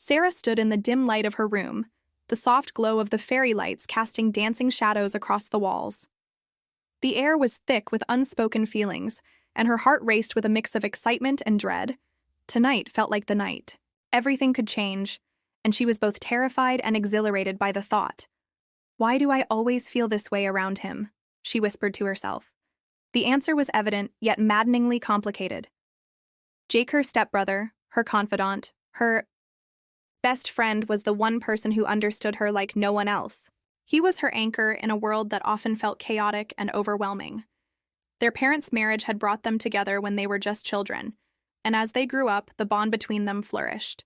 Sarah stood in the dim light of her room, the soft glow of the fairy lights casting dancing shadows across the walls. The air was thick with unspoken feelings, and her heart raced with a mix of excitement and dread. Tonight felt like the night. Everything could change, and she was both terrified and exhilarated by the thought. "Why do I always feel this way around him?" she whispered to herself. The answer was evident, yet maddeningly complicated. Jake, her stepbrother, her confidant, her best friend, was the one person who understood her like no one else. He was her anchor in a world that often felt chaotic and overwhelming. Their parents' marriage had brought them together when they were just children, and as they grew up, the bond between them flourished.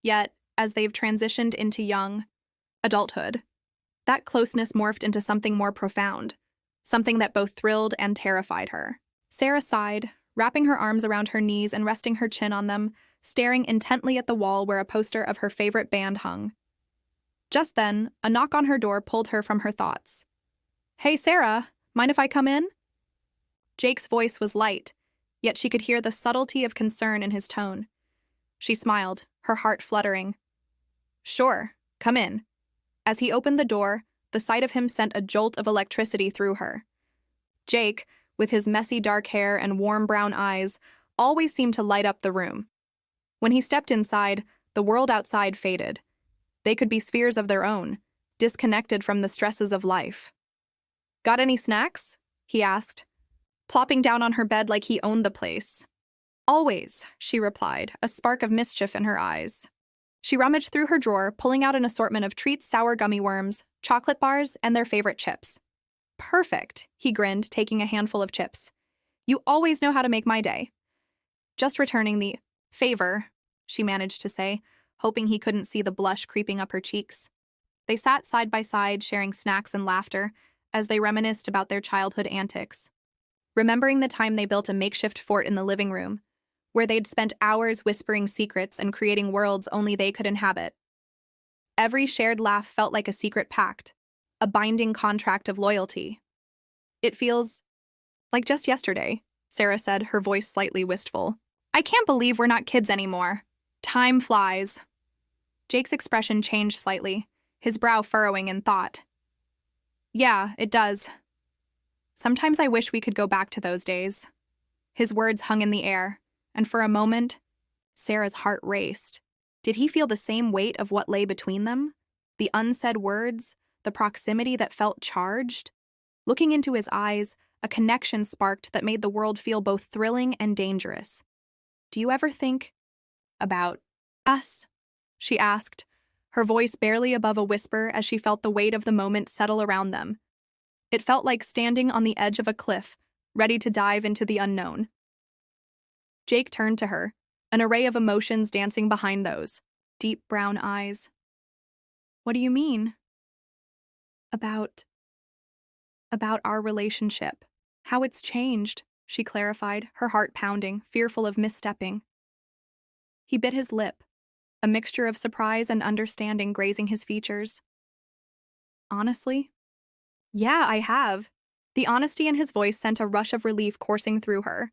Yet, as they've transitioned into young adulthood, that closeness morphed into something more profound, something that both thrilled and terrified her. Sarah sighed, wrapping her arms around her knees and resting her chin on them, staring intently at the wall where a poster of her favorite band hung. Just then, a knock on her door pulled her from her thoughts. "Hey, Sarah, mind if I come in?" Jake's voice was light, yet she could hear the subtlety of concern in his tone. She smiled, her heart fluttering. "Sure, come in." As he opened the door, the sight of him sent a jolt of electricity through her. Jake, with his messy dark hair and warm brown eyes, always seemed to light up the room. When he stepped inside, the world outside faded. They could be spheres of their own, disconnected from the stresses of life. "Got any snacks?" he asked, plopping down on her bed like he owned the place. "Always," she replied, a spark of mischief in her eyes. She rummaged through her drawer, pulling out an assortment of treats, sour gummy worms, chocolate bars, and their favorite chips. "Perfect," he grinned, taking a handful of chips. "You always know how to make my day." "Just returning the favor," she managed to say, hoping he couldn't see the blush creeping up her cheeks. They sat side by side, sharing snacks and laughter, as they reminisced about their childhood antics. Remembering the time they built a makeshift fort in the living room, where they'd spent hours whispering secrets and creating worlds only they could inhabit. Every shared laugh felt like a secret pact, a binding contract of loyalty. "It feels like just yesterday," Sarah said, her voice slightly wistful. "I can't believe we're not kids anymore. Time flies." Jake's expression changed slightly, his brow furrowing in thought. "Yeah, it does. Sometimes I wish we could go back to those days." His words hung in the air, and for a moment, Sarah's heart raced. Did he feel the same weight of what lay between them? The unsaid words, the proximity that felt charged? Looking into his eyes, a connection sparked that made the world feel both thrilling and dangerous. "Do you ever think about us?" she asked, her voice barely above a whisper as she felt the weight of the moment settle around them. It felt like standing on the edge of a cliff, ready to dive into the unknown. Jake turned to her, an array of emotions dancing behind those deep brown eyes. "What do you mean?" About our relationship. How it's changed," she clarified, her heart pounding, fearful of misstepping. He bit his lip, a mixture of surprise and understanding grazing his features. "Honestly? Yeah, I have." The honesty in his voice sent a rush of relief coursing through her.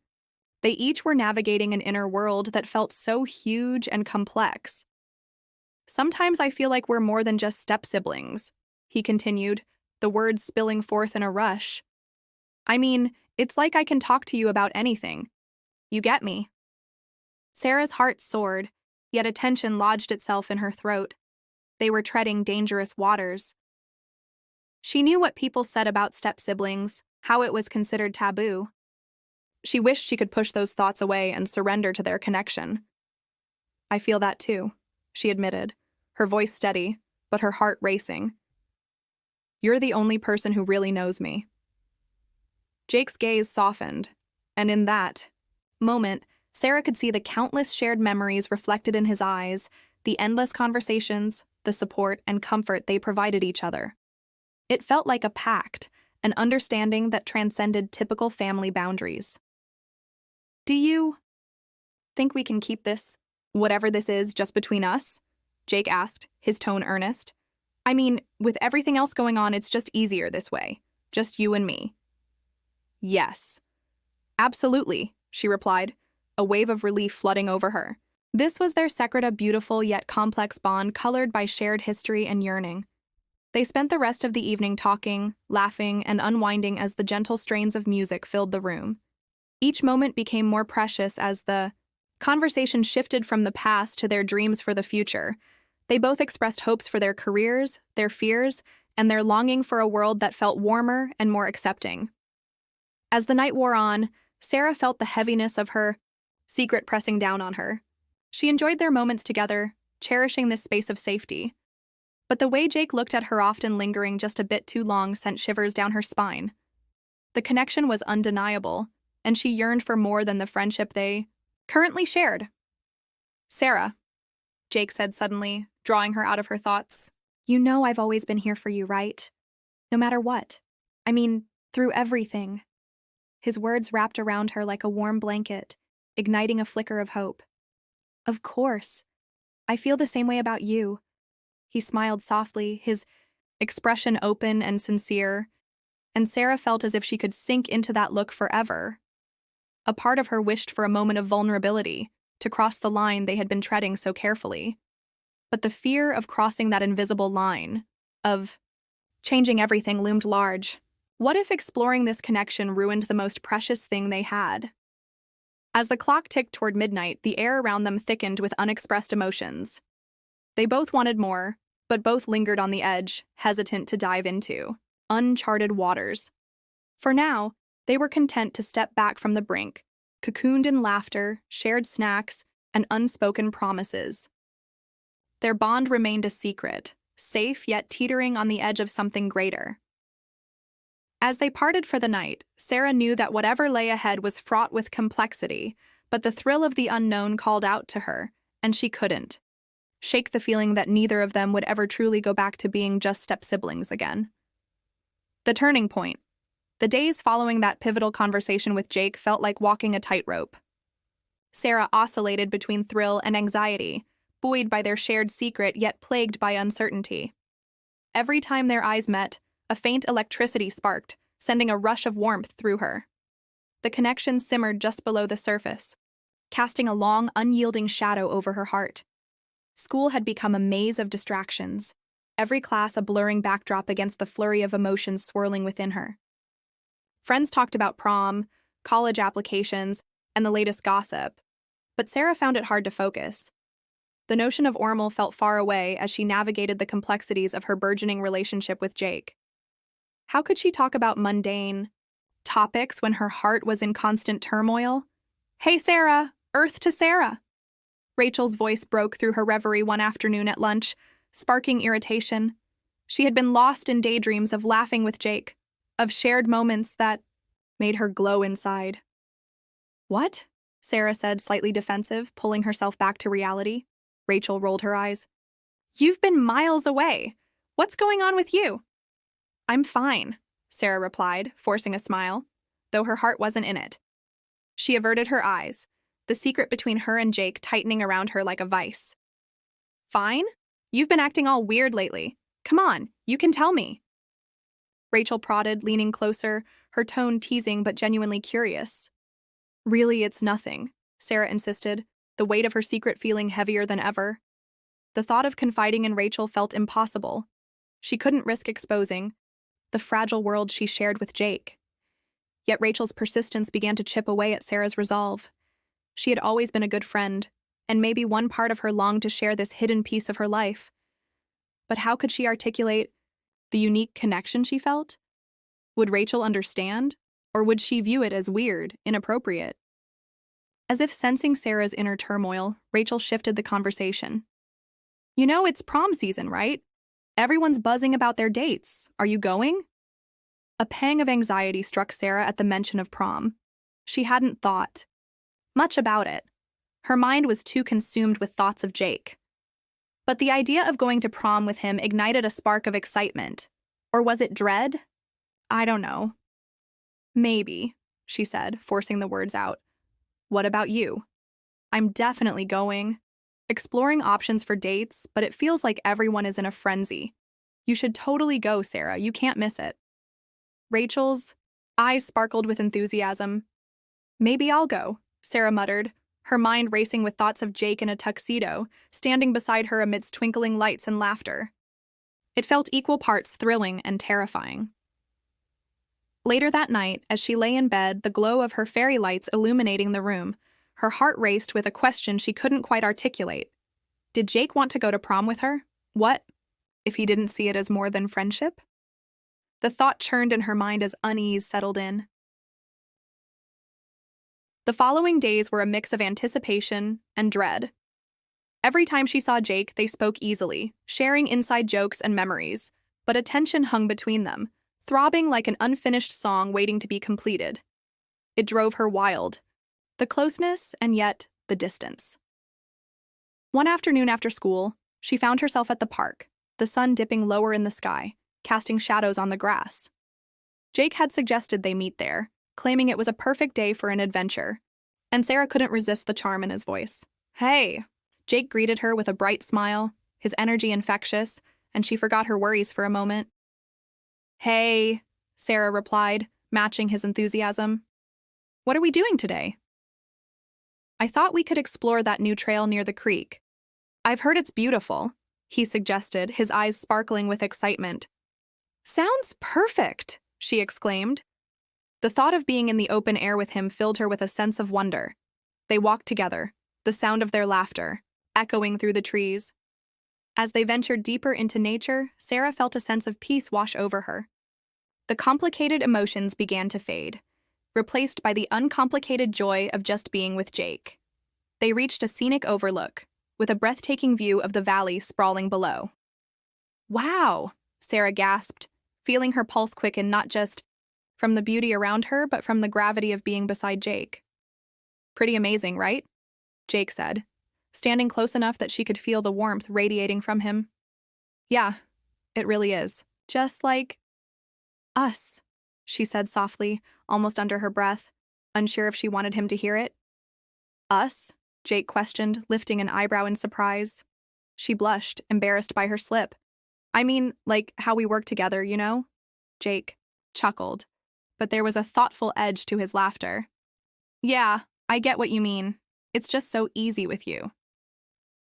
They each were navigating an inner world that felt so huge and complex. "Sometimes I feel like we're more than just step-siblings," he continued, the words spilling forth in a rush. "I mean, it's like I can talk to you about anything. You get me?" Sarah's heart soared, yet a tension lodged itself in her throat. They were treading dangerous waters. She knew what people said about step-siblings, how it was considered taboo. She wished she could push those thoughts away and surrender to their connection. "I feel that too," she admitted, her voice steady, but her heart racing. "You're the only person who really knows me." Jake's gaze softened, and in that moment, Sarah could see the countless shared memories reflected in his eyes, the endless conversations, the support and comfort they provided each other. It felt like a pact, an understanding that transcended typical family boundaries. "Do you think we can keep this, whatever this is, just between us?" Jake asked, his tone earnest. "I mean, with everything else going on, it's just easier this way. Just you and me." "Yes. Absolutely," she replied, a wave of relief flooding over her. This was their secret, a beautiful yet complex bond colored by shared history and yearning. They spent the rest of the evening talking, laughing, and unwinding as the gentle strains of music filled the room. Each moment became more precious as the conversation shifted from the past to their dreams for the future. They both expressed hopes for their careers, their fears, and their longing for a world that felt warmer and more accepting. As the night wore on, Sarah felt the heaviness of her secret pressing down on her. She enjoyed their moments together, cherishing this space of safety. But the way Jake looked at her, often lingering just a bit too long, sent shivers down her spine. The connection was undeniable, and she yearned for more than the friendship they currently shared. "Sarah," Jake said suddenly, drawing her out of her thoughts. "You know I've always been here for you, right? No matter what. I mean, through everything." His words wrapped around her like a warm blanket, igniting a flicker of hope. "Of course. I feel the same way about you." He smiled softly, his expression open and sincere, and Sarah felt as if she could sink into that look forever. A part of her wished for a moment of vulnerability, to cross the line they had been treading so carefully. But the fear of crossing that invisible line, of changing everything, loomed large. What if exploring this connection ruined the most precious thing they had? As the clock ticked toward midnight, the air around them thickened with unexpressed emotions. They both wanted more, but both lingered on the edge, hesitant to dive into uncharted waters. For now, they were content to step back from the brink, cocooned in laughter, shared snacks, and unspoken promises. Their bond remained a secret, safe yet teetering on the edge of something greater. As they parted for the night, Sarah knew that whatever lay ahead was fraught with complexity, but the thrill of the unknown called out to her, and she couldn't shake the feeling that neither of them would ever truly go back to being just step-siblings again. The turning point. The days following that pivotal conversation with Jake felt like walking a tightrope. Sarah oscillated between thrill and anxiety, buoyed by their shared secret yet plagued by uncertainty. Every time their eyes met, a faint electricity sparked, sending a rush of warmth through her. The connection simmered just below the surface, casting a long, unyielding shadow over her heart. School had become a maze of distractions, every class a blurring backdrop against the flurry of emotions swirling within her. Friends talked about prom, college applications, and the latest gossip, but Sarah found it hard to focus. The notion of Ormel felt far away as she navigated the complexities of her burgeoning relationship with Jake. How could she talk about mundane topics when her heart was in constant turmoil? "Hey, Sarah! Earth to Sarah!" Rachel's voice broke through her reverie one afternoon at lunch, sparking irritation. She had been lost in daydreams of laughing with Jake, of shared moments that made her glow inside. "What?" Sarah said, slightly defensive, pulling herself back to reality. Rachel rolled her eyes. "You've been miles away. What's going on with you?" "I'm fine," Sarah replied, forcing a smile, though her heart wasn't in it. She averted her eyes, the secret between her and Jake tightening around her like a vice. "Fine? You've been acting all weird lately. Come on, you can tell me." Rachel prodded, leaning closer, her tone teasing but genuinely curious. "Really, it's nothing," Sarah insisted, the weight of her secret feeling heavier than ever. The thought of confiding in Rachel felt impossible. She couldn't risk exposing the fragile world she shared with Jake. Yet Rachel's persistence began to chip away at Sarah's resolve. She had always been a good friend, and maybe one part of her longed to share this hidden piece of her life. But how could she articulate the unique connection she felt? Would Rachel understand, or would she view it as weird, inappropriate? As if sensing Sarah's inner turmoil, Rachel shifted the conversation. "You know, it's prom season, right? Everyone's buzzing about their dates. Are you going?" A pang of anxiety struck Sarah at the mention of prom. She hadn't thought much about it. Her mind was too consumed with thoughts of Jake. But the idea of going to prom with him ignited a spark of excitement. Or was it dread? I don't know. "Maybe," she said, forcing the words out. "What about you?" "I'm definitely going. Exploring options for dates, but it feels like everyone is in a frenzy. You should totally go, Sarah. You can't miss it." Rachel's eyes sparkled with enthusiasm. "Maybe I'll go," Sarah muttered, her mind racing with thoughts of Jake in a tuxedo, standing beside her amidst twinkling lights and laughter. It felt equal parts thrilling and terrifying. Later that night, as she lay in bed, the glow of her fairy lights illuminating the room, her heart raced with a question she couldn't quite articulate. Did Jake want to go to prom with her? What if he didn't see it as more than friendship? The thought churned in her mind as unease settled in. The following days were a mix of anticipation and dread. Every time she saw Jake, they spoke easily, sharing inside jokes and memories, but a tension hung between them, throbbing like an unfinished song waiting to be completed. It drove her wild, the closeness and yet the distance. One afternoon after school, she found herself at the park, the sun dipping lower in the sky, casting shadows on the grass. Jake had suggested they meet there, claiming it was a perfect day for an adventure, and Sarah couldn't resist the charm in his voice. "Hey!" Jake greeted her with a bright smile, his energy infectious, and she forgot her worries for a moment. "Hey," Sarah replied, matching his enthusiasm. "What are we doing today?" "I thought we could explore that new trail near the creek. I've heard it's beautiful," he suggested, his eyes sparkling with excitement. "Sounds perfect," she exclaimed. The thought of being in the open air with him filled her with a sense of wonder. They walked together, the sound of their laughter echoing through the trees. As they ventured deeper into nature, Sarah felt a sense of peace wash over her. The complicated emotions began to fade, replaced by the uncomplicated joy of just being with Jake. They reached a scenic overlook, with a breathtaking view of the valley sprawling below. "Wow!" Sarah gasped, feeling her pulse quicken not just from the beauty around her, but from the gravity of being beside Jake. "Pretty amazing, right?" Jake said, standing close enough that she could feel the warmth radiating from him. "Yeah, it really is. Just like us," she said softly, almost under her breath, unsure if she wanted him to hear it. "Us?" Jake questioned, lifting an eyebrow in surprise. She blushed, embarrassed by her slip. "I mean, like how we work together, you know?" Jake chuckled, but there was a thoughtful edge to his laughter. "Yeah, I get what you mean. It's just so easy with you."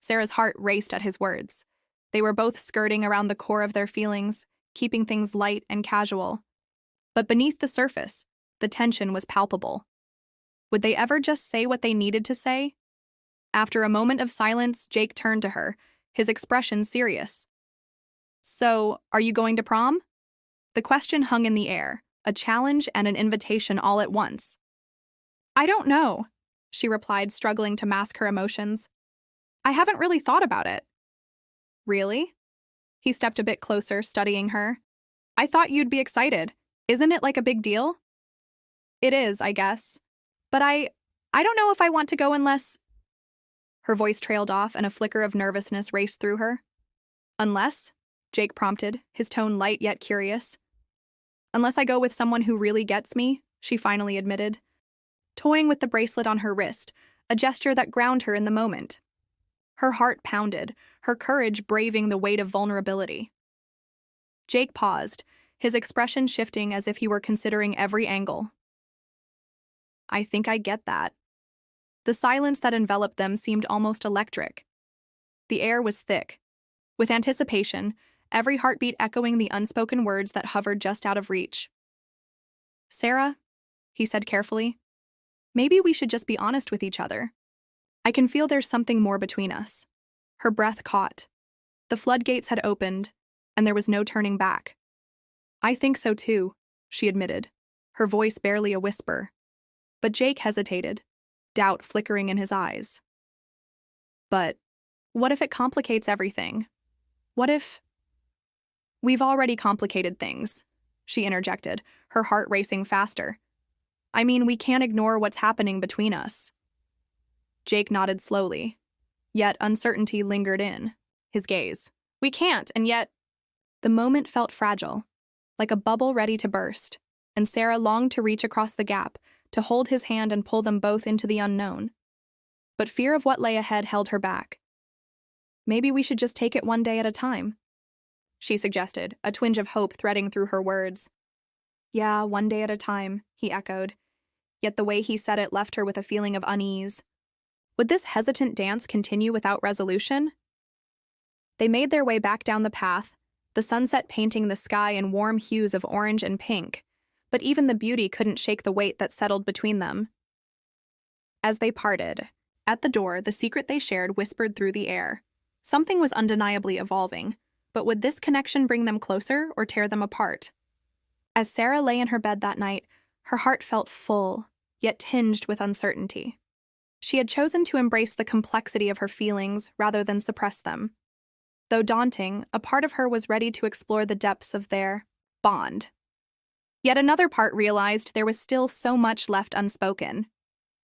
Sarah's heart raced at his words. They were both skirting around the core of their feelings, keeping things light and casual. But beneath the surface, the tension was palpable. Would they ever just say what they needed to say? After a moment of silence, Jake turned to her, his expression serious. "So, are you going to prom?" The question hung in the air, a challenge and an invitation all at once. "I don't know," she replied, struggling to mask her emotions. "I haven't really thought about it." "Really?" He stepped a bit closer, studying her. "I thought you'd be excited. Isn't it like a big deal?" "It is, I guess. But I don't know if I want to go unless—" Her voice trailed off and a flicker of nervousness raced through her. "Unless?" Jake prompted, his tone light yet curious. "Unless I go with someone who really gets me," she finally admitted, toying with the bracelet on her wrist, a gesture that ground her in the moment. Her heart pounded, her courage braving the weight of vulnerability. Jake paused, his expression shifting as if he were considering every angle. "I think I get that." The silence that enveloped them seemed almost electric. The air was thick, with anticipation, every heartbeat echoing the unspoken words that hovered just out of reach. "Sarah," he said carefully, "maybe we should just be honest with each other. I can feel there's something more between us." Her breath caught. The floodgates had opened, and there was no turning back. "I think so too," she admitted, her voice barely a whisper. But Jake hesitated, doubt flickering in his eyes. "But what if it complicates everything? What if—" "We've already complicated things," she interjected, her heart racing faster. "I mean, we can't ignore what's happening between us." Jake nodded slowly, yet uncertainty lingered in his gaze. "We can't, and yet—" The moment felt fragile, like a bubble ready to burst, and Sarah longed to reach across the gap, to hold his hand and pull them both into the unknown. But fear of what lay ahead held her back. "Maybe we should just take it one day at a time," she suggested, a twinge of hope threading through her words. "Yeah, one day at a time," he echoed, yet the way he said it left her with a feeling of unease. Would this hesitant dance continue without resolution? They made their way back down the path, the sunset painting the sky in warm hues of orange and pink, but even the beauty couldn't shake the weight that settled between them. As they parted, at the door, the secret they shared whispered through the air. Something was undeniably evolving, but would this connection bring them closer or tear them apart? As Sarah lay in her bed that night, her heart felt full, yet tinged with uncertainty. She had chosen to embrace the complexity of her feelings rather than suppress them. Though daunting, a part of her was ready to explore the depths of their bond. Yet another part realized there was still so much left unspoken.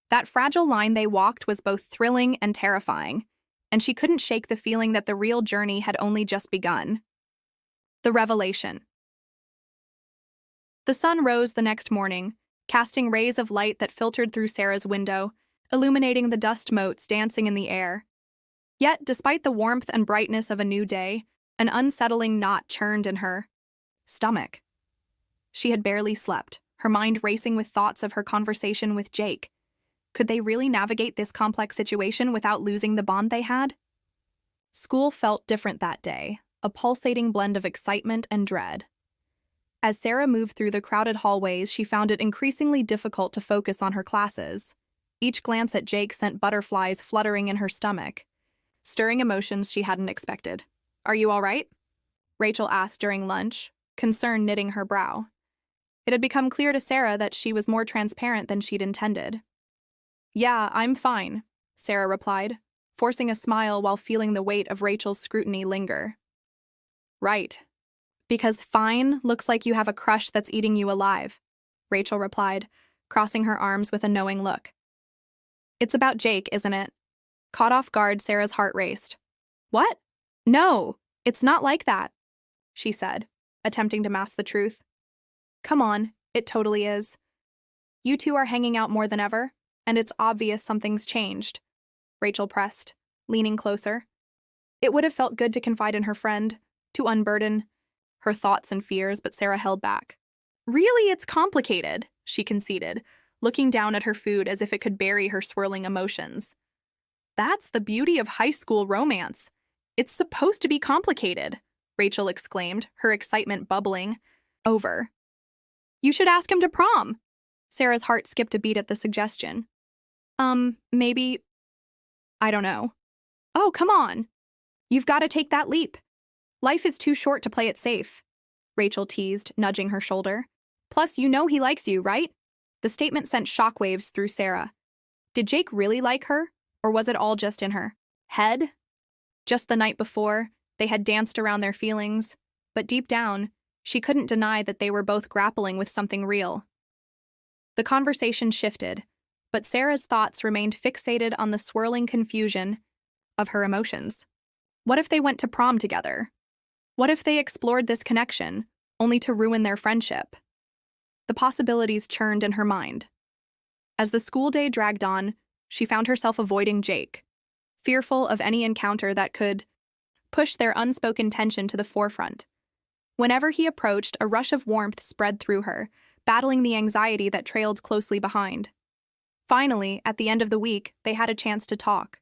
That fragile line they walked was both thrilling and terrifying, and she couldn't shake the feeling that the real journey had only just begun. The revelation. The sun rose the next morning, casting rays of light that filtered through Sarah's window, illuminating the dust motes dancing in the air. Yet, despite the warmth and brightness of a new day, an unsettling knot churned in her stomach. She had barely slept, her mind racing with thoughts of her conversation with Jake. Could they really navigate this complex situation without losing the bond they had? School felt different that day, a pulsating blend of excitement and dread. As Sarah moved through the crowded hallways, she found it increasingly difficult to focus on her classes. Each glance at Jake sent butterflies fluttering in her stomach, stirring emotions she hadn't expected. "Are you all right?" Rachel asked during lunch, concern knitting her brow. It had become clear to Sarah that she was more transparent than she'd intended. "Yeah, I'm fine," Sarah replied, forcing a smile while feeling the weight of Rachel's scrutiny linger. "Right. Because fine looks like you have a crush that's eating you alive," Rachel replied, crossing her arms with a knowing look. "It's about Jake, isn't it?" Caught off guard, Sarah's heart raced. "What? No, it's not like that," she said, attempting to mask the truth. "Come on, it totally is. You two are hanging out more than ever, and it's obvious something's changed," Rachel pressed, leaning closer. It would have felt good to confide in her friend, to unburden her thoughts and fears, but Sarah held back. "Really, it's complicated," she conceded, looking down at her food as if it could bury her swirling emotions. "That's the beauty of high school romance. It's supposed to be complicated," Rachel exclaimed, her excitement bubbling over. "You should ask him to prom." Sarah's heart skipped a beat at the suggestion. Maybe... I don't know." "Oh, come on. You've got to take that leap. Life is too short to play it safe," Rachel teased, nudging her shoulder. "Plus, you know he likes you, right?" The statement sent shockwaves through Sarah. Did Jake really like her, or was it all just in her head? Just the night before, they had danced around their feelings, but deep down, she couldn't deny that they were both grappling with something real. The conversation shifted, but Sarah's thoughts remained fixated on the swirling confusion of her emotions. What if they went to prom together? What if they explored this connection, only to ruin their friendship? The possibilities churned in her mind. As the school day dragged on, she found herself avoiding Jake, fearful of any encounter that could push their unspoken tension to the forefront. Whenever he approached, a rush of warmth spread through her, battling the anxiety that trailed closely behind. Finally, at the end of the week, they had a chance to talk.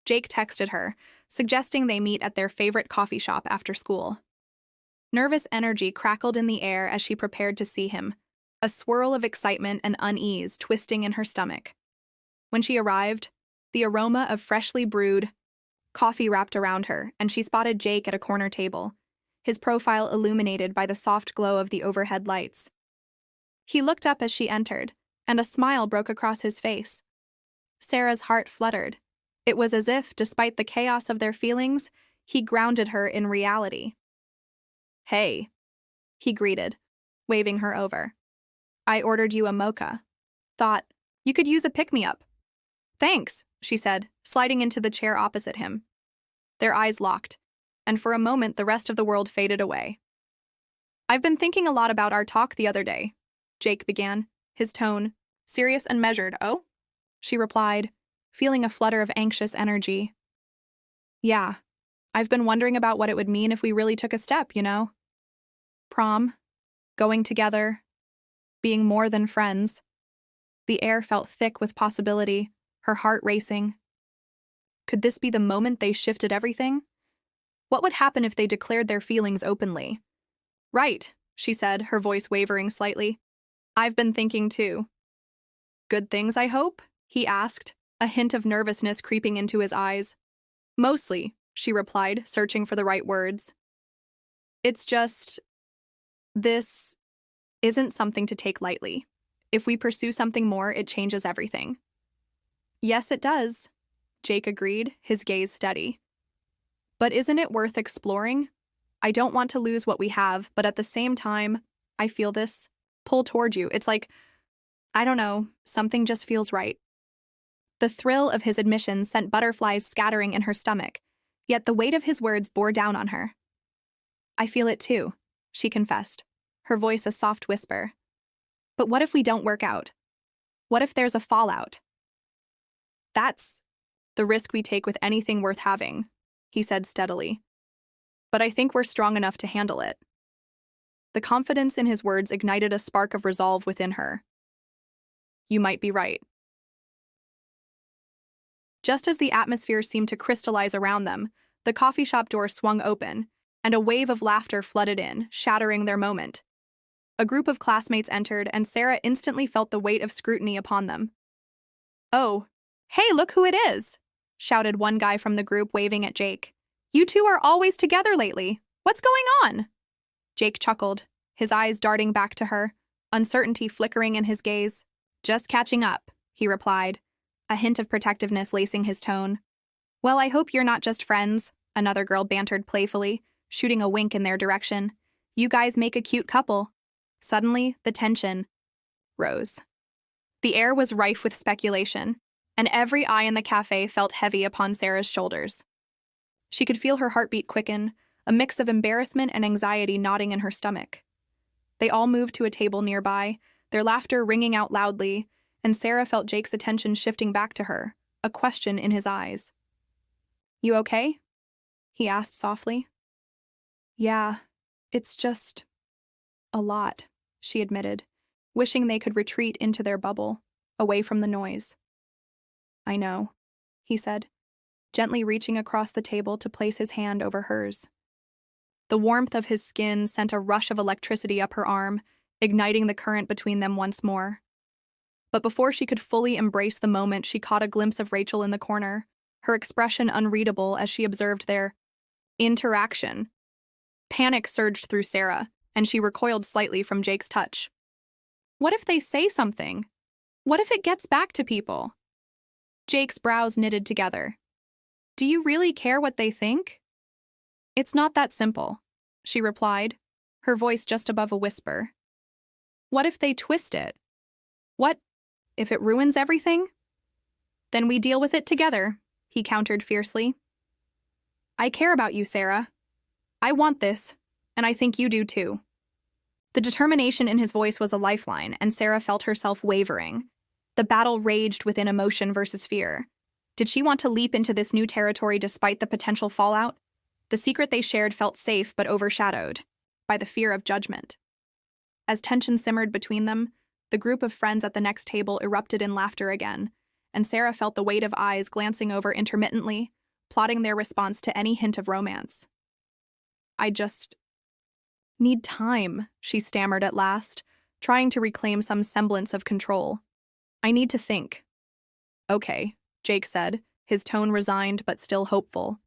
Jake texted her, suggesting they meet at their favorite coffee shop after school. Nervous energy crackled in the air as she prepared to see him, a swirl of excitement and unease twisting in her stomach. When she arrived, the aroma of freshly brewed coffee wrapped around her, and she spotted Jake at a corner table, his profile illuminated by the soft glow of the overhead lights. He looked up as she entered, and a smile broke across his face. Sarah's heart fluttered. It was as if, despite the chaos of their feelings, he grounded her in reality. "Hey," he greeted, waving her over. "I ordered you a mocha. Thought you could use a pick-me-up." "Thanks," she said, sliding into the chair opposite him. Their eyes locked, and for a moment the rest of the world faded away. "I've been thinking a lot about our talk the other day," Jake began, his tone serious and measured. "Oh?" she replied, feeling a flutter of anxious energy. "Yeah, I've been wondering about what it would mean if we really took a step, you know? Prom, going together, being more than friends." The air felt thick with possibility, her heart racing. Could this be the moment they shifted everything? What would happen if they declared their feelings openly? Right, she said, her voice wavering slightly. I've been thinking too. Good things, I hope? He asked, a hint of nervousness creeping into his eyes. Mostly, she replied, searching for the right words. It's just… this isn't something to take lightly. If we pursue something more, it changes everything. Yes, it does, Jake agreed, his gaze steady. But isn't it worth exploring? I don't want to lose what we have, but at the same time, I feel this pull toward you. It's like, I don't know, something just feels right. The thrill of his admission sent butterflies scattering in her stomach, yet the weight of his words bore down on her. I feel it too, she confessed, her voice a soft whisper. But what if we don't work out? What if there's a fallout? That's the risk we take with anything worth having, he said steadily. But I think we're strong enough to handle it. The confidence in his words ignited a spark of resolve within her. You might be right. Just as the atmosphere seemed to crystallize around them, the coffee shop door swung open, and a wave of laughter flooded in, shattering their moment. A group of classmates entered, and Sarah instantly felt the weight of scrutiny upon them. Oh, hey, look who it is! Shouted one guy from the group, waving at Jake. You two are always together lately. What's going on? Jake chuckled, his eyes darting back to her, uncertainty flickering in his gaze. Just catching up, he replied, a hint of protectiveness lacing his tone. Well, I hope you're not just friends, another girl bantered playfully, shooting a wink in their direction. You guys make a cute couple. Suddenly, the tension rose. The air was rife with speculation, and every eye in the cafe felt heavy upon Sarah's shoulders. She could feel her heartbeat quicken, a mix of embarrassment and anxiety knotting in her stomach. They all moved to a table nearby, their laughter ringing out loudly, and Sarah felt Jake's attention shifting back to her, a question in his eyes. You okay? He asked softly. Yeah, it's just a lot, she admitted, wishing they could retreat into their bubble, away from the noise. I know, he said, gently reaching across the table to place his hand over hers. The warmth of his skin sent a rush of electricity up her arm, igniting the current between them once more. But before she could fully embrace the moment, she caught a glimpse of Rachel in the corner, her expression unreadable as she observed their interaction. Panic surged through Sarah, and she recoiled slightly from Jake's touch. What if they say something? What if it gets back to people? Jake's brows knitted together. Do you really care what they think? It's not that simple, she replied, her voice just above a whisper. What if they twist it? What if it ruins everything? Then we deal with it together, he countered fiercely. I care about you, Sarah. I want this, and I think you do too. The determination in his voice was a lifeline, and Sarah felt herself wavering. The battle raged within emotion versus fear. Did she want to leap into this new territory despite the potential fallout? The secret they shared felt safe but overshadowed by the fear of judgment. As tension simmered between them, the group of friends at the next table erupted in laughter again, and Sarah felt the weight of eyes glancing over intermittently, plotting their response to any hint of romance. I just need time, she stammered at last, trying to reclaim some semblance of control. I need to think. Okay, Jake said, his tone resigned but still hopeful.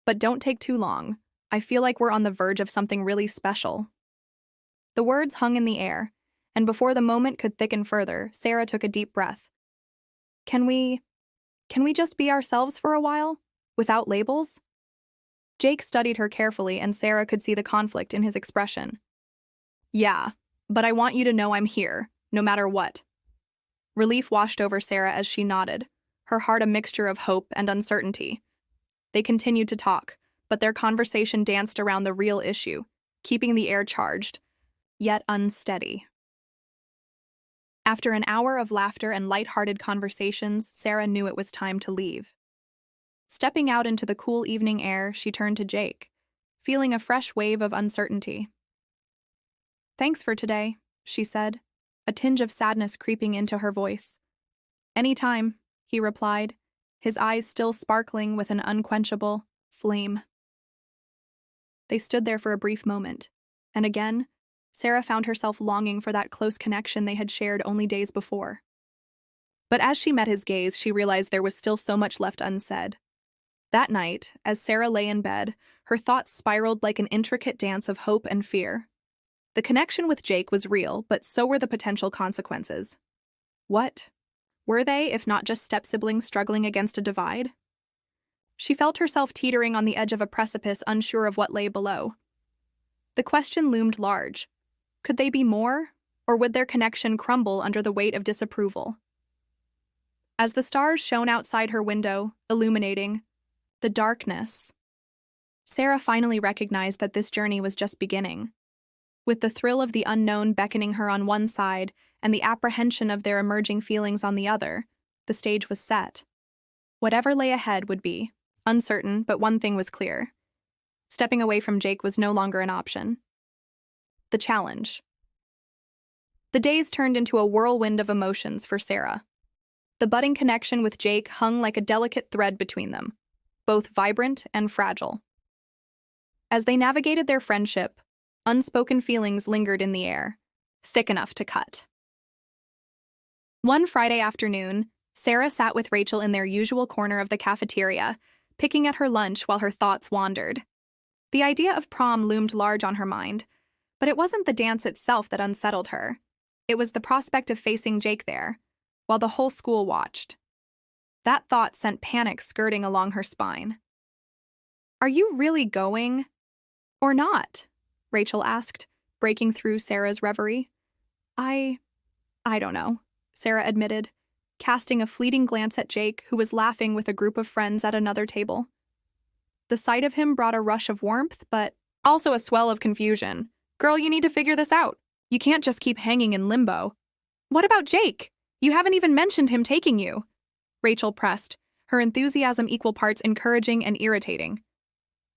But don't take too long. I feel like we're on the verge of something really special. The words hung in the air, and before the moment could thicken further, Sarah took a deep breath. Can we just be ourselves for a while, without labels? Jake studied her carefully, and Sarah could see the conflict in his expression. Yeah, but I want you to know I'm here, no matter what. Relief washed over Sarah as she nodded, her heart a mixture of hope and uncertainty. They continued to talk, but their conversation danced around the real issue, keeping the air charged, yet unsteady. After an hour of laughter and light-hearted conversations, Sarah knew it was time to leave. Stepping out into the cool evening air, she turned to Jake, feeling a fresh wave of uncertainty. Thanks for today, she said, a tinge of sadness creeping into her voice. Anytime, he replied, his eyes still sparkling with an unquenchable flame. They stood there for a brief moment, and again, Sarah found herself longing for that close connection they had shared only days before. But as she met his gaze, she realized there was still so much left unsaid. That night, as Sarah lay in bed, her thoughts spiraled like an intricate dance of hope and fear. The connection with Jake was real, but so were the potential consequences. What were they, if not just step-siblings struggling against a divide? She felt herself teetering on the edge of a precipice, unsure of what lay below. The question loomed large. Could they be more, or would their connection crumble under the weight of disapproval? As the stars shone outside her window, illuminating the darkness, Sarah finally recognized that this journey was just beginning. With the thrill of the unknown beckoning her on one side and the apprehension of their emerging feelings on the other, the stage was set. Whatever lay ahead would be uncertain, but one thing was clear. Stepping away from Jake was no longer an option. The challenge. The days turned into a whirlwind of emotions for Sarah. The budding connection with Jake hung like a delicate thread between them, both vibrant and fragile. As they navigated their friendship, unspoken feelings lingered in the air, thick enough to cut. One Friday afternoon, Sarah sat with Rachel in their usual corner of the cafeteria, picking at her lunch while her thoughts wandered. The idea of prom loomed large on her mind, but it wasn't the dance itself that unsettled her. It was the prospect of facing Jake there, while the whole school watched. That thought sent panic skirting along her spine. "Are you really going? Or not?" Rachel asked, breaking through Sarah's reverie. I don't know," Sarah admitted, casting a fleeting glance at Jake, who was laughing with a group of friends at another table. The sight of him brought a rush of warmth, but also a swell of confusion. "Girl, you need to figure this out. You can't just keep hanging in limbo." "What about Jake? You haven't even mentioned him taking you," Rachel pressed, her enthusiasm equal parts encouraging and irritating.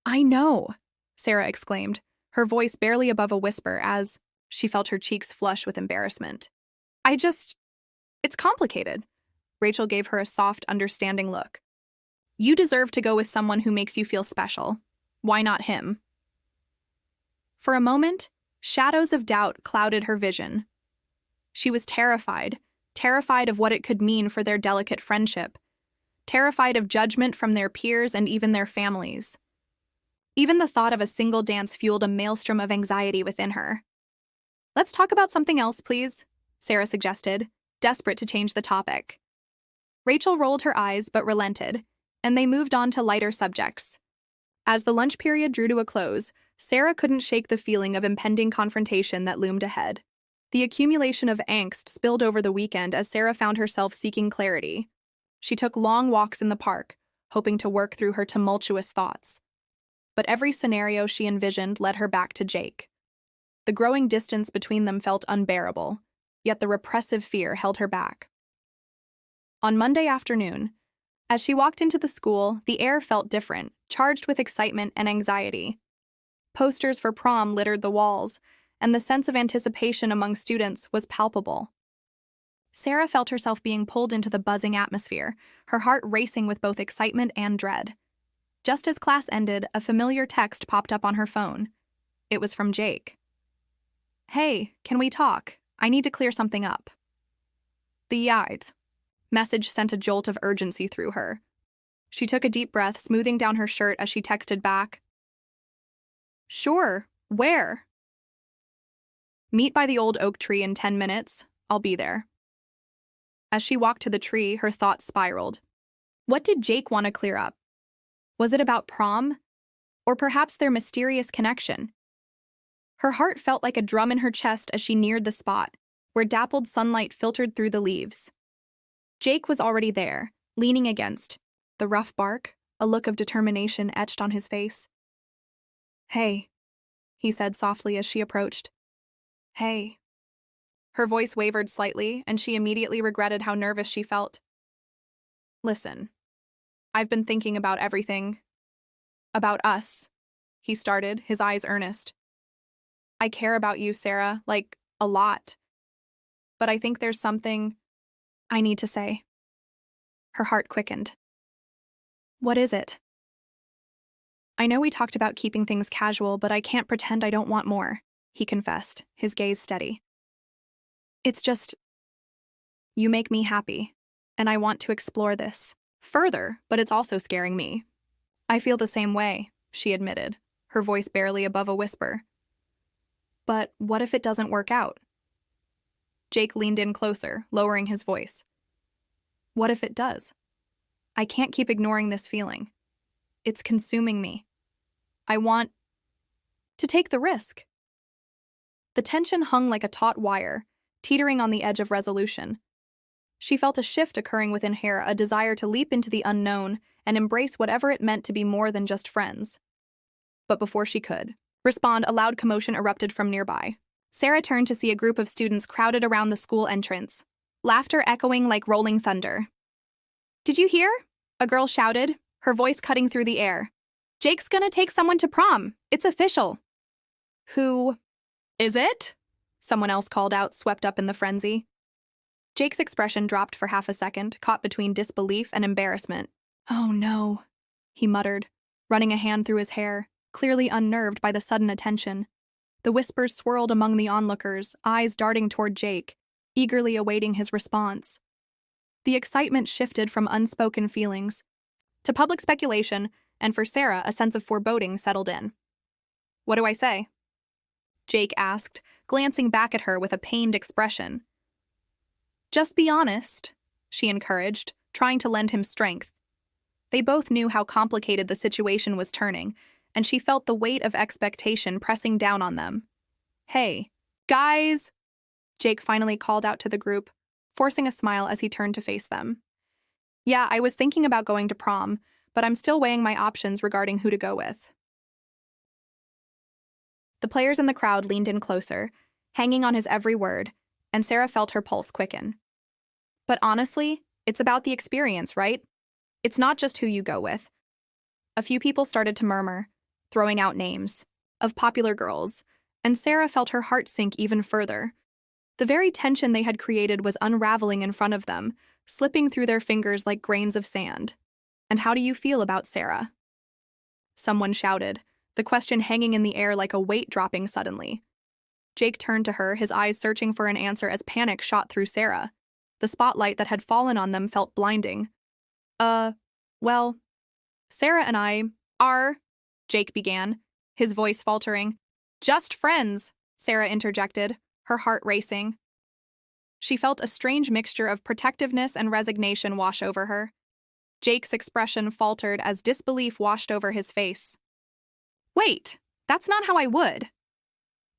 "I know," Sarah exclaimed, her voice barely above a whisper as she felt her cheeks flush with embarrassment. It's complicated." Rachel gave her a soft, understanding look. "You deserve to go with someone who makes you feel special. Why not him?" For a moment, shadows of doubt clouded her vision. She was terrified of what it could mean for their delicate friendship, terrified of judgment from their peers and even their families. Even the thought of a single dance fueled a maelstrom of anxiety within her. "Let's talk about something else, please," Sarah suggested, desperate to change the topic. Rachel rolled her eyes but relented, and they moved on to lighter subjects. As the lunch period drew to a close, Sarah couldn't shake the feeling of impending confrontation that loomed ahead. The accumulation of angst spilled over the weekend as Sarah found herself seeking clarity. She took long walks in the park, hoping to work through her tumultuous thoughts. But every scenario she envisioned led her back to Jake. The growing distance between them felt unbearable, yet the repressive fear held her back. On Monday afternoon, as she walked into the school, the air felt different, charged with excitement and anxiety. Posters for prom littered the walls, and the sense of anticipation among students was palpable. Sarah felt herself being pulled into the buzzing atmosphere, her heart racing with both excitement and dread. Just as class ended, a familiar text popped up on her phone. It was from Jake. "Hey, can we talk? I need to clear something up." The yite message sent a jolt of urgency through her. She took a deep breath, smoothing down her shirt as she texted back. "Sure, where?" "Meet by the old oak tree in 10 minutes. I'll be there." As she walked to the tree, her thoughts spiraled. What did Jake want to clear up? Was it about prom? Or perhaps their mysterious connection? Her heart felt like a drum in her chest as she neared the spot, where dappled sunlight filtered through the leaves. Jake was already there, leaning against the rough bark, a look of determination etched on his face. "Hey," he said softly as she approached. "Hey." Her voice wavered slightly, and she immediately regretted how nervous she felt. "Listen, I've been thinking about everything. About us," he started, his eyes earnest. "I care about you, Sarah, like, a lot. But I think there's something I need to say." Her heart quickened. What is it? I know we talked about keeping things casual, but I can't pretend I don't want more, he confessed, his gaze steady. It's just, you make me happy, and I want to explore this further, but it's also scaring me. I feel the same way, she admitted, her voice barely above a whisper. But what if it doesn't work out? Jake leaned in closer, lowering his voice. What if it does? I can't keep ignoring this feeling. It's consuming me. I want to take the risk. The tension hung like a taut wire, teetering on the edge of resolution. She felt a shift occurring within her, a desire to leap into the unknown and embrace whatever it meant to be more than just friends. But before she could respond, a loud commotion erupted from nearby. Sarah turned to see a group of students crowded around the school entrance, laughter echoing like rolling thunder. Did you hear? A girl shouted, her voice cutting through the air. Jake's gonna take someone to prom. It's official. Who is it? Someone else called out, swept up in the frenzy. Jake's expression dropped for half a second, caught between disbelief and embarrassment. Oh no, he muttered, running a hand through his hair, clearly unnerved by the sudden attention. The whispers swirled among the onlookers, eyes darting toward Jake, eagerly awaiting his response. The excitement shifted from unspoken feelings to public speculation, and for Sarah, a sense of foreboding settled in. What do I say? Jake asked, glancing back at her with a pained expression. Just be honest, she encouraged, trying to lend him strength. They both knew how complicated the situation was turning, and she felt the weight of expectation pressing down on them. Hey, guys! Jake finally called out to the group, forcing a smile as he turned to face them. Yeah, I was thinking about going to prom, but I'm still weighing my options regarding who to go with. The players in the crowd leaned in closer, hanging on his every word, and Sarah felt her pulse quicken. But honestly, it's about the experience, right? It's not just who you go with. A few people started to murmur, throwing out names of popular girls, and Sarah felt her heart sink even further. The very tension they had created was unraveling in front of them, slipping through their fingers like grains of sand. And how do you feel about Sarah? Someone shouted, the question hanging in the air like a weight dropping suddenly. Jake turned to her, his eyes searching for an answer as panic shot through Sarah. The spotlight that had fallen on them felt blinding. Well, Sarah and I are, Jake began, his voice faltering. Just friends, Sarah interjected, her heart racing. She felt a strange mixture of protectiveness and resignation wash over her. Jake's expression faltered as disbelief washed over his face. Wait, that's not how I would.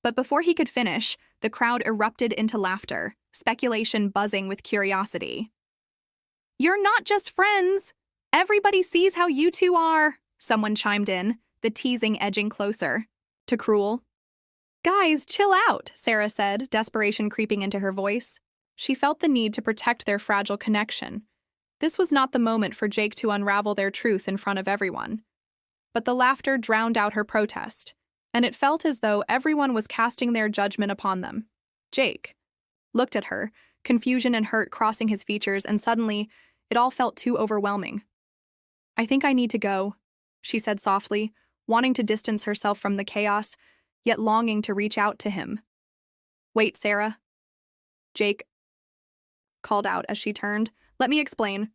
But before he could finish, the crowd erupted into laughter, speculation buzzing with curiosity. You're not just friends. Everybody sees how you two are, someone chimed in, the teasing edging closer. To Cruel. Guys, chill out, Sarah said, desperation creeping into her voice. She felt the need to protect their fragile connection. This was not the moment for Jake to unravel their truth in front of everyone. But the laughter drowned out her protest, and it felt as though everyone was casting their judgment upon them. Jake looked at her, confusion and hurt crossing his features, and suddenly, it all felt too overwhelming. I think I need to go, she said softly, wanting to distance herself from the chaos, yet longing to reach out to him. Wait, Sarah. Jake called out as she turned. Let me explain.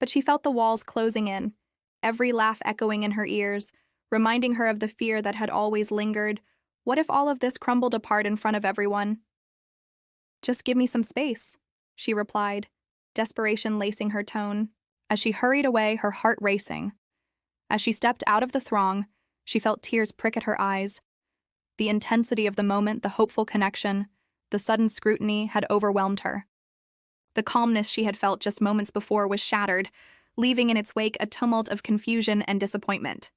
But she felt the walls closing in, every laugh echoing in her ears, reminding her of the fear that had always lingered. What if all of this crumbled apart in front of everyone? Just give me some space, she replied, desperation lacing her tone. As she hurried away, her heart racing. As she stepped out of the throng, she felt tears prick at her eyes. The intensity of the moment, the hopeful connection, the sudden scrutiny had overwhelmed her. The calmness she had felt just moments before was shattered, leaving in its wake a tumult of confusion and disappointment.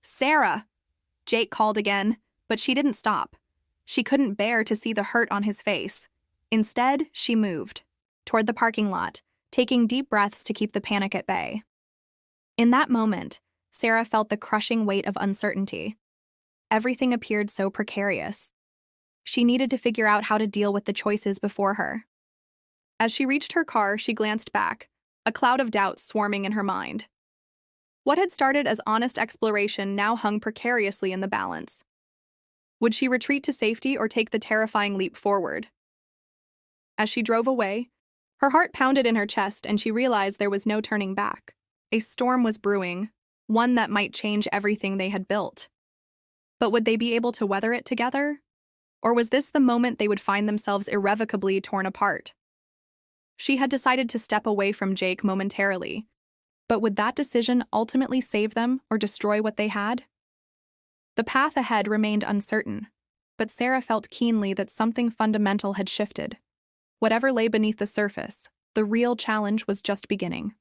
Sarah! Jake called again, but she didn't stop. She couldn't bear to see the hurt on his face. Instead, she moved toward the parking lot, taking deep breaths to keep the panic at bay. In that moment, Sarah felt the crushing weight of uncertainty. Everything appeared so precarious. She needed to figure out how to deal with the choices before her. As she reached her car, she glanced back, a cloud of doubt swarming in her mind. What had started as honest exploration now hung precariously in the balance. Would she retreat to safety or take the terrifying leap forward? As she drove away, her heart pounded in her chest and she realized there was no turning back. A storm was brewing, one that might change everything they had built. But would they be able to weather it together? Or was this the moment they would find themselves irrevocably torn apart? She had decided to step away from Jake momentarily, but would that decision ultimately save them or destroy what they had? The path ahead remained uncertain, but Sarah felt keenly that something fundamental had shifted. Whatever lay beneath the surface, the real challenge was just beginning.